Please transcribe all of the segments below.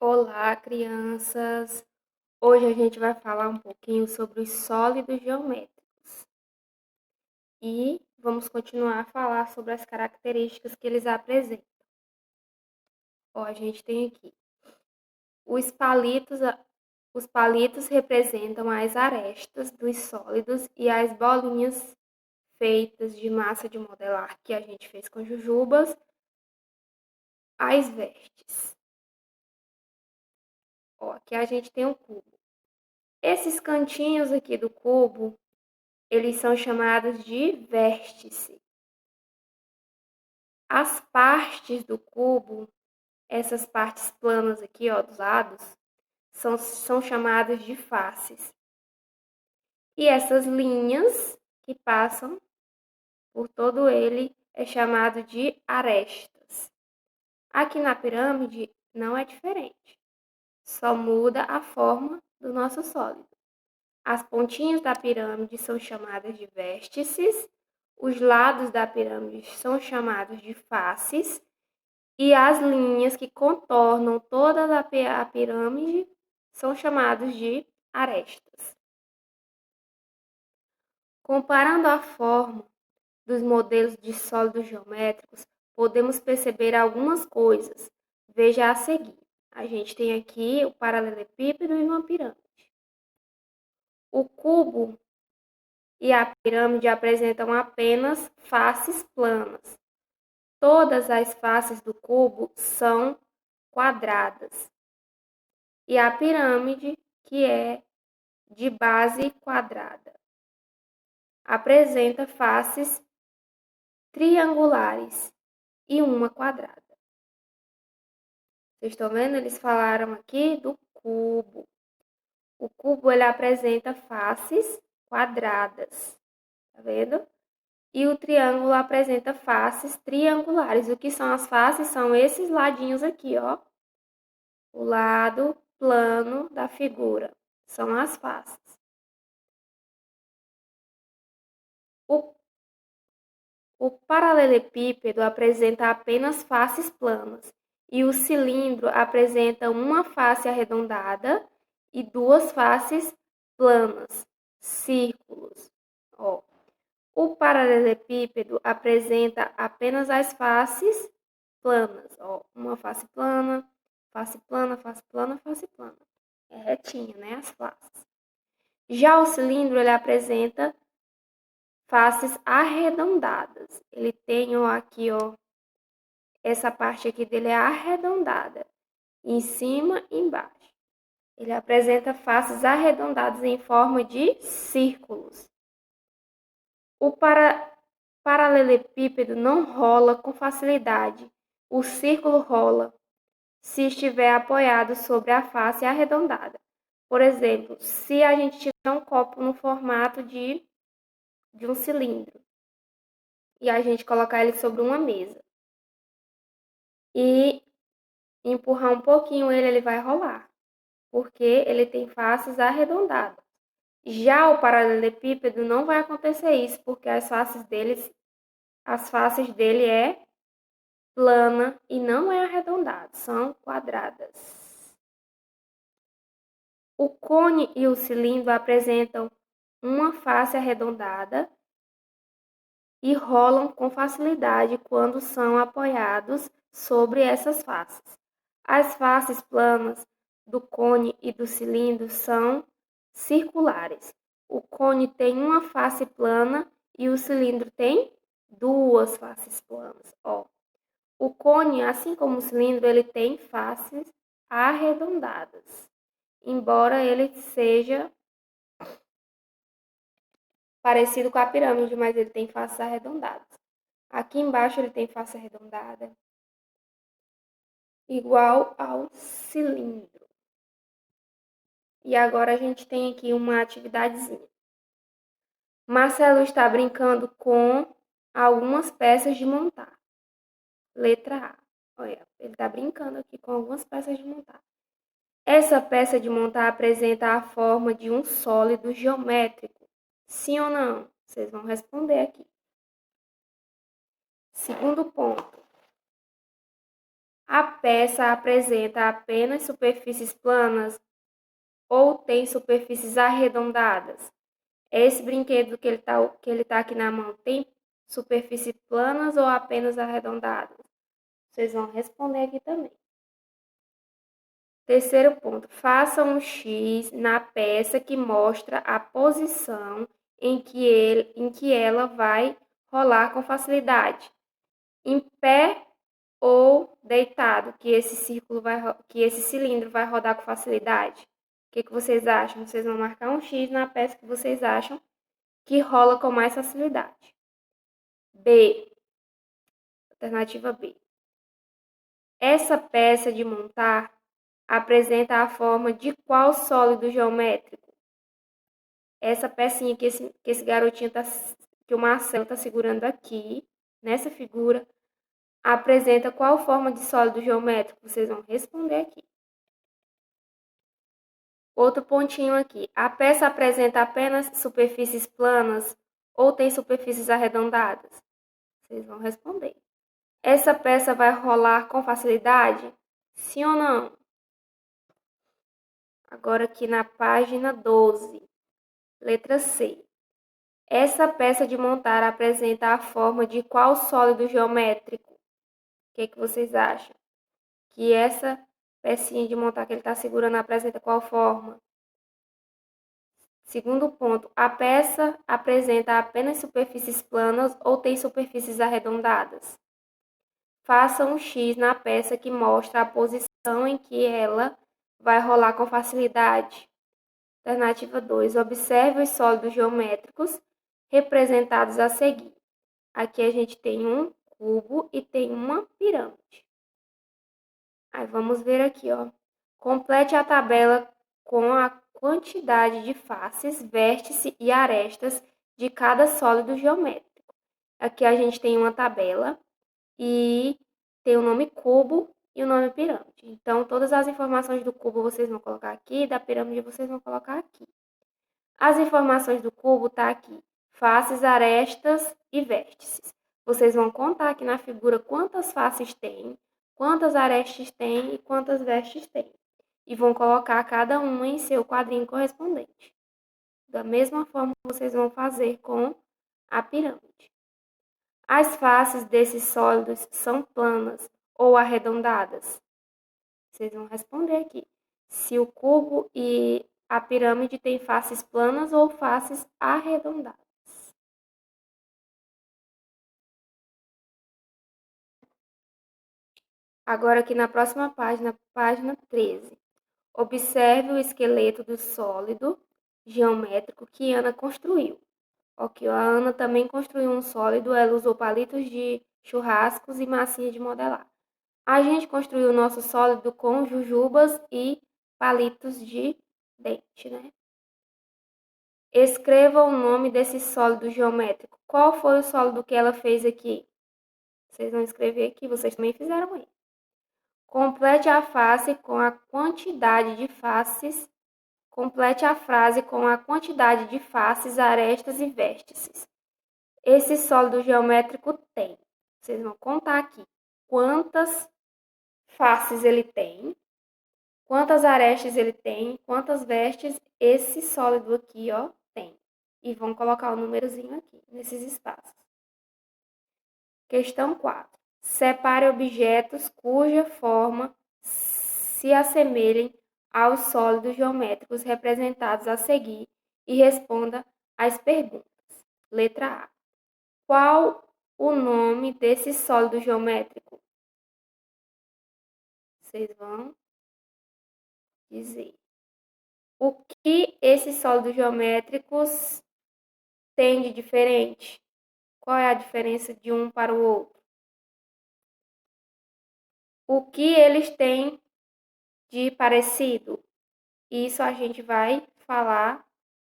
Olá, crianças! Hoje a gente vai falar um pouquinho sobre os sólidos geométricos e vamos continuar a falar sobre as características que eles apresentam. A gente tem aqui os palitos, os palitos representam as arestas dos sólidos e as bolinhas feitas de massa de modelar que a gente fez com jujubas, as vestes. Aqui a gente tem um cubo. Esses cantinhos aqui do cubo, eles são chamados de vértice. As partes do cubo, essas partes planas aqui, dos lados, são chamadas de faces. E essas linhas que passam por todo ele é chamado de arestas. Aqui na pirâmide não é diferente. Só muda a forma do nosso sólido. As pontinhas da pirâmide são chamadas de vértices, os lados da pirâmide são chamados de faces e as linhas que contornam toda a pirâmide são chamados de arestas. Comparando a forma dos modelos de sólidos geométricos, podemos perceber algumas coisas. Veja a seguir. A gente tem aqui o paralelepípedo e uma pirâmide. O cubo e a pirâmide apresentam apenas faces planas. Todas as faces do cubo são quadradas. E a pirâmide, que é de base quadrada, apresenta faces triangulares e uma quadrada. Vocês estão vendo? Eles falaram aqui do cubo. O cubo ele apresenta faces quadradas. Tá vendo? E o triângulo apresenta faces triangulares. O que são as faces? São esses ladinhos aqui, ó. O lado plano da figura. São as faces. O paralelepípedo apresenta apenas faces planas. E o cilindro apresenta uma face arredondada e duas faces planas, círculos. O paralelepípedo apresenta apenas as faces planas. Uma face plana, face plana, face plana, face plana. É retinha, né? As faces. Já o cilindro, ele apresenta faces arredondadas. Ele tem, aqui, essa parte aqui dele é arredondada. Em cima e embaixo. Ele apresenta faces arredondadas em forma de círculos. O paralelepípedo não rola com facilidade. O círculo rola se estiver apoiado sobre a face arredondada. Por exemplo, se a gente tiver um copo no formato de um cilindro e a gente colocar ele sobre uma mesa e empurrar um pouquinho ele vai rolar, porque ele tem faces arredondadas. Já o paralelepípedo não vai acontecer isso, porque as faces dele é plana e não é arredondada, são quadradas. O cone e o cilindro apresentam uma face arredondada e rolam com facilidade quando são apoiados sobre essas faces. As faces planas do cone e do cilindro são circulares. O cone tem uma face plana e o cilindro tem duas faces planas. O cone, assim como o cilindro, ele tem faces arredondadas, embora ele seja parecido com a pirâmide, mas ele tem faces arredondadas. Aqui embaixo ele tem face arredondada, igual ao cilindro. E agora a gente tem aqui uma atividadezinha. Marcelo está brincando com algumas peças de montar. Letra A. Olha, ele está brincando aqui com algumas peças de montar. Essa peça de montar apresenta a forma de um sólido geométrico. Sim ou não? Vocês vão responder aqui. Segundo ponto. A peça apresenta apenas superfícies planas ou tem superfícies arredondadas? Esse brinquedo que ele tá aqui na mão tem superfícies planas ou apenas arredondadas? Vocês vão responder aqui também. Terceiro ponto, faça um X na peça que mostra a posição em que ela vai rolar com facilidade. Em pé ou deitado, que esse cilindro vai rodar com facilidade. O que vocês acham? Vocês vão marcar um X na peça que vocês acham que rola com mais facilidade. B, alternativa B. Essa peça de montar apresenta a forma de qual sólido geométrico? Essa pecinha que esse garotinho que o Marcelo está segurando aqui, nessa figura, apresenta qual forma de sólido geométrico? Vocês vão responder aqui. Outro pontinho aqui. A peça apresenta apenas superfícies planas ou tem superfícies arredondadas? Vocês vão responder. Essa peça vai rolar com facilidade? Sim ou não? Agora aqui na página 12, letra C. Essa peça de montar apresenta a forma de qual sólido geométrico? O que vocês acham? Que essa pecinha de montar que ele está segurando apresenta qual forma? Segundo ponto, a peça apresenta apenas superfícies planas ou tem superfícies arredondadas? Faça um X na peça que mostra a posição em que ela vai rolar com facilidade. Alternativa 2. Observe os sólidos geométricos representados a seguir. Aqui a gente tem um cubo e tem uma pirâmide. Aí vamos ver aqui, ó. Complete a tabela com a quantidade de faces, vértices e arestas de cada sólido geométrico. Aqui a gente tem uma tabela e tem o nome cubo e o nome pirâmide. Então, todas as informações do cubo vocês vão colocar aqui, da pirâmide vocês vão colocar aqui. As informações do cubo tá aqui, faces, arestas e vértices. Vocês vão contar aqui na figura quantas faces tem, quantas arestas tem e quantas vértices tem. E vão colocar cada uma em seu quadrinho correspondente. Da mesma forma que vocês vão fazer com a pirâmide. As faces desses sólidos são planas ou arredondadas? Vocês vão responder aqui. Se o cubo e a pirâmide têm faces planas ou faces arredondadas. Agora aqui na próxima página, página 13. Observe o esqueleto do sólido geométrico que Ana construiu. Ok, a Ana também construiu um sólido, ela usou palitos de churrascos e massinha de modelar. A gente construiu o nosso sólido com jujubas e palitos de dente, né? Escreva o nome desse sólido geométrico. Qual foi o sólido que ela fez aqui? Vocês vão escrever aqui, vocês também fizeram aí. Complete a face com a quantidade de faces. Complete a frase com a quantidade de faces, arestas e vértices. Esse sólido geométrico tem. Vocês vão contar aqui quantas faces ele tem, quantas arestas ele tem, quantas vértices esse sólido aqui, ó, tem. E vão colocar o númerozinho aqui, nesses espaços. Questão 4. Separe objetos cuja forma se assemelhem aos sólidos geométricos representados a seguir e responda às perguntas. Letra A. Qual o nome desse sólido geométrico? Vocês vão dizer. O que esses sólidos geométricos têm de diferente? Qual é a diferença de um para o outro? O que eles têm de parecido? Isso a gente vai falar,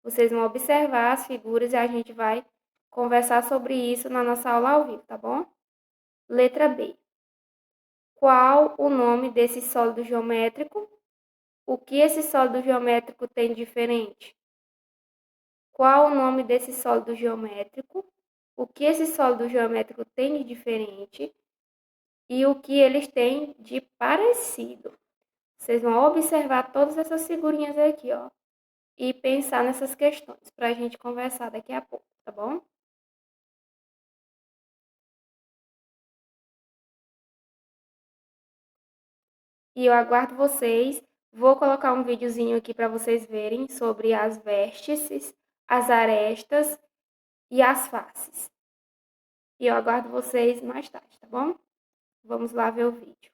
vocês vão observar as figuras e a gente vai conversar sobre isso na nossa aula ao vivo, tá bom? Letra B. Qual o nome desse sólido geométrico? O que esse sólido geométrico tem de diferente? Qual o nome desse sólido geométrico? O que esse sólido geométrico tem de diferente? e o que eles têm de parecido. Vocês vão observar todas essas figurinhas aqui, ó, e pensar nessas questões para a gente conversar daqui a pouco, tá bom? E eu aguardo vocês. Vou colocar um videozinho aqui para vocês verem sobre as vértices, as arestas e as faces. E eu aguardo vocês mais tarde, tá bom? Vamos lá ver o vídeo.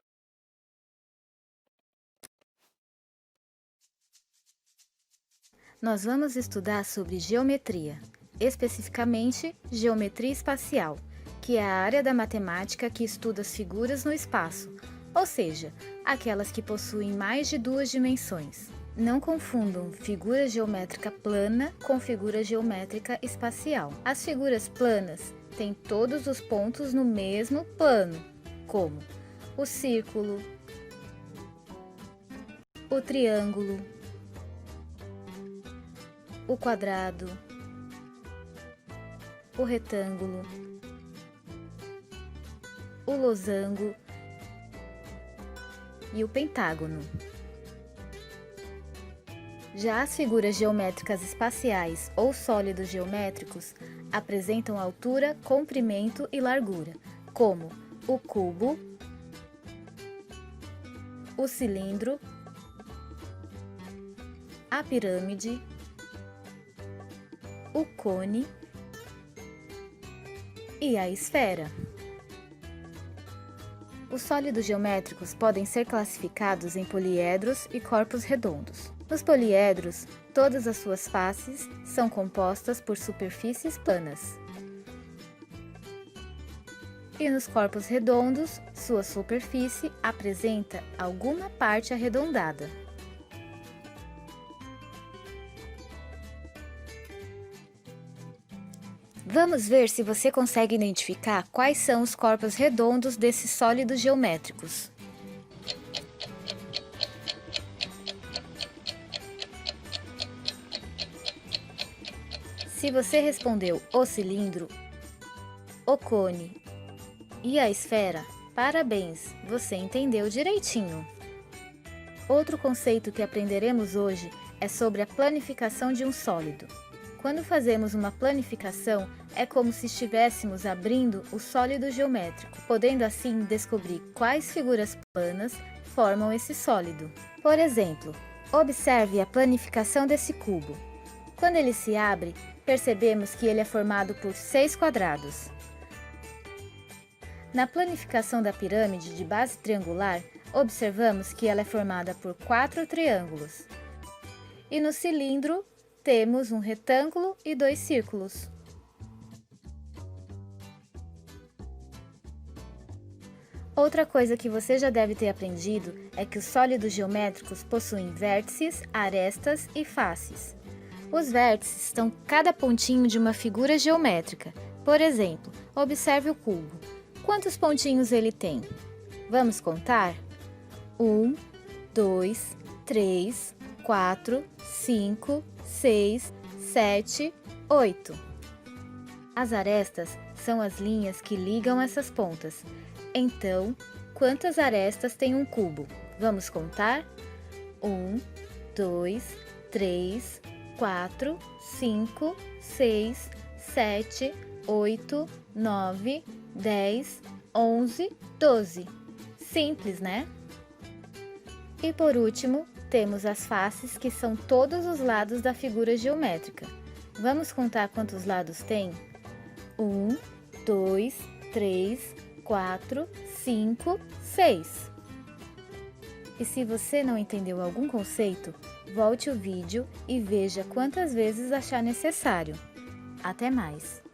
Nós vamos estudar sobre geometria, especificamente geometria espacial, que é a área da matemática que estuda as figuras no espaço, ou seja, aquelas que possuem mais de duas dimensões. Não confundam figura geométrica plana com figura geométrica espacial. As figuras planas têm todos os pontos no mesmo plano, como o círculo, o triângulo, o quadrado, o retângulo, o losango e o pentágono. Já as figuras geométricas espaciais ou sólidos geométricos apresentam altura, comprimento e largura, como o cubo, o cilindro, a pirâmide, o cone e a esfera. Os sólidos geométricos podem ser classificados em poliedros e corpos redondos. Nos poliedros, todas as suas faces são compostas por superfícies planas. E nos corpos redondos, sua superfície apresenta alguma parte arredondada. Vamos ver se você consegue identificar quais são os corpos redondos desses sólidos geométricos. Se você respondeu o cilindro, o cone e a esfera, parabéns, você entendeu direitinho. Outro conceito que aprenderemos hoje é sobre a planificação de um sólido. Quando fazemos uma planificação, é como se estivéssemos abrindo o sólido geométrico, podendo assim descobrir quais figuras planas formam esse sólido. Por exemplo, observe a planificação desse cubo. Quando ele se abre, percebemos que ele é formado por 6 quadrados. Na planificação da pirâmide de base triangular, observamos que ela é formada por 4 triângulos. E no cilindro, temos um retângulo e 2 círculos. Outra coisa que você já deve ter aprendido é que os sólidos geométricos possuem vértices, arestas e faces. Os vértices são cada pontinho de uma figura geométrica. Por exemplo, observe o cubo. Quantos pontinhos ele tem? Vamos contar? 1, 2, 3, 4, 5, 6, 7, 8. As arestas são as linhas que ligam essas pontas. Então, quantas arestas tem um cubo? Vamos contar? 1, 2, 3, 4, 5, 6, 7, 8, 9, 10, 11, 12. Simples, né? E por último, temos as faces, que são todos os lados da figura geométrica. Vamos contar quantos lados tem? 1, 2, 3, 4, 5, 6. E se você não entendeu algum conceito, volte o vídeo e veja quantas vezes achar necessário. Até mais!